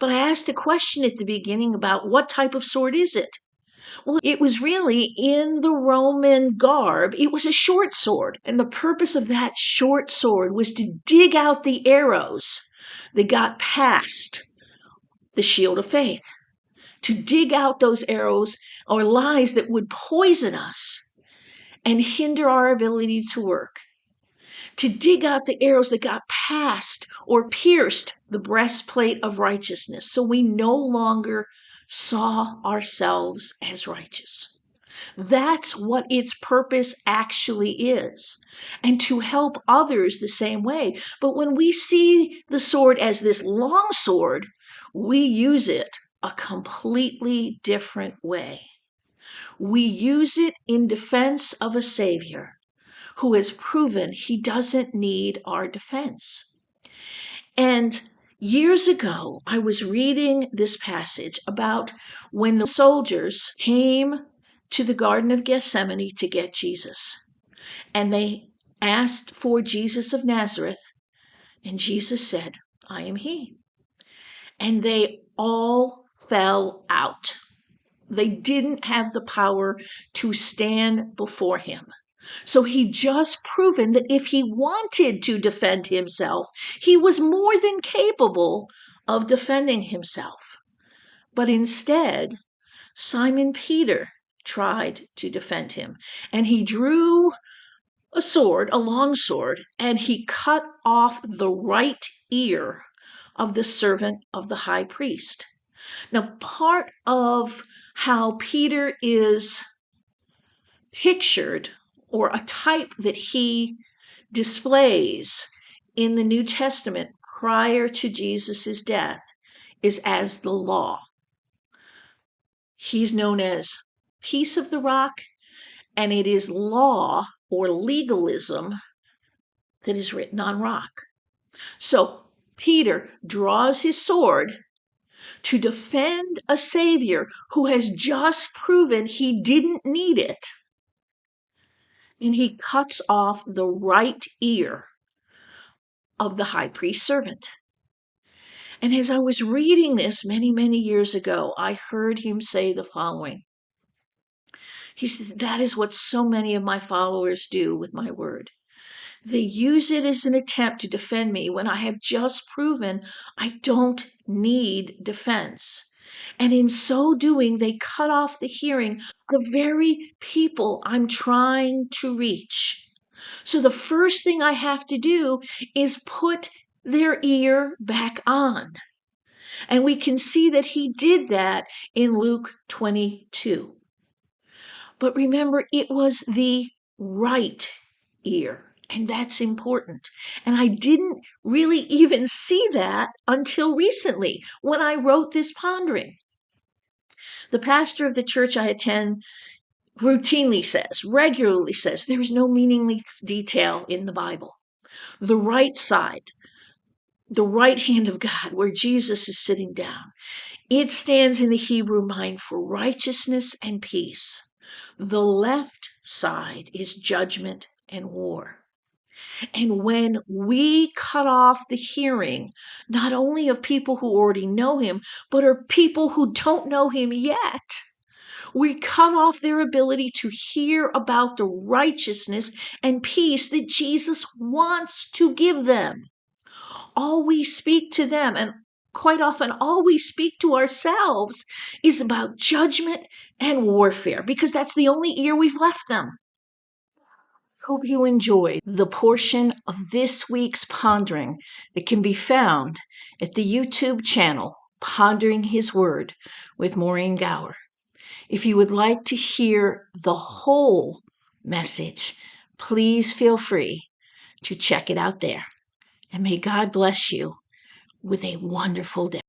But I asked a question at the beginning about what type of sword is it? Well, it was really in the Roman garb. It was a short sword. And the purpose of that short sword was to dig out the arrows that got past the shield of faith, to dig out those arrows or lies that would poison us and hinder our ability to work, to dig out the arrows that got past or pierced the breastplate of righteousness, so we no longer saw ourselves as righteous. That's what its purpose actually is, and to help others the same way. But when we see the sword as this long sword, we use it a completely different way. We use it in defense of a Savior who has proven he doesn't need our defense. And years ago, I was reading this passage about when the soldiers came to the Garden of Gethsemane to get Jesus. And they asked for Jesus of Nazareth, and Jesus said, "I am he." And they all fell out. They didn't have the power to stand before him. So he just proven that if he wanted to defend himself, he was more than capable of defending himself. But instead, Simon Peter tried to defend him, and he drew a sword, a long sword, and he cut off the right ear of the servant of the high priest. Now, part of how Peter is pictured, or a type that he displays in the New Testament prior to Jesus' death, is as the law. He's known as Piece of the Rock, and it is law or legalism that is written on rock. So Peter draws his sword to defend a Savior who has just proven he didn't need it. And he cuts off the right ear of the high priest's servant. And as I was reading this many, many years ago, I heard him say the following. He says, that is what so many of my followers do with my word. They use it as an attempt to defend me when I have just proven I don't need defense. And in so doing, they cut off the hearing of the very people I'm trying to reach. So the first thing I have to do is put their ear back on. And we can see that he did that in Luke 22. But remember, it was the right ear. And that's important. And I didn't really even see that until recently when I wrote this pondering. The pastor of the church I attend regularly says, there is no meaningless detail in the Bible. The right side, the right hand of God, where Jesus is sitting down, it stands in the Hebrew mind for righteousness and peace. The left side is judgment and war. And when we cut off the hearing, not only of people who already know him, but of people who don't know him yet, we cut off their ability to hear about the righteousness and peace that Jesus wants to give them. All we speak to them, and quite often all we speak to ourselves, is about judgment and warfare, because that's the only ear we've left them. Hope you enjoyed the portion of this week's pondering that can be found at the YouTube channel, Pondering His Word with Maureen Gower. If you would like to hear the whole message, please feel free to check it out there. And may God bless you with a wonderful day.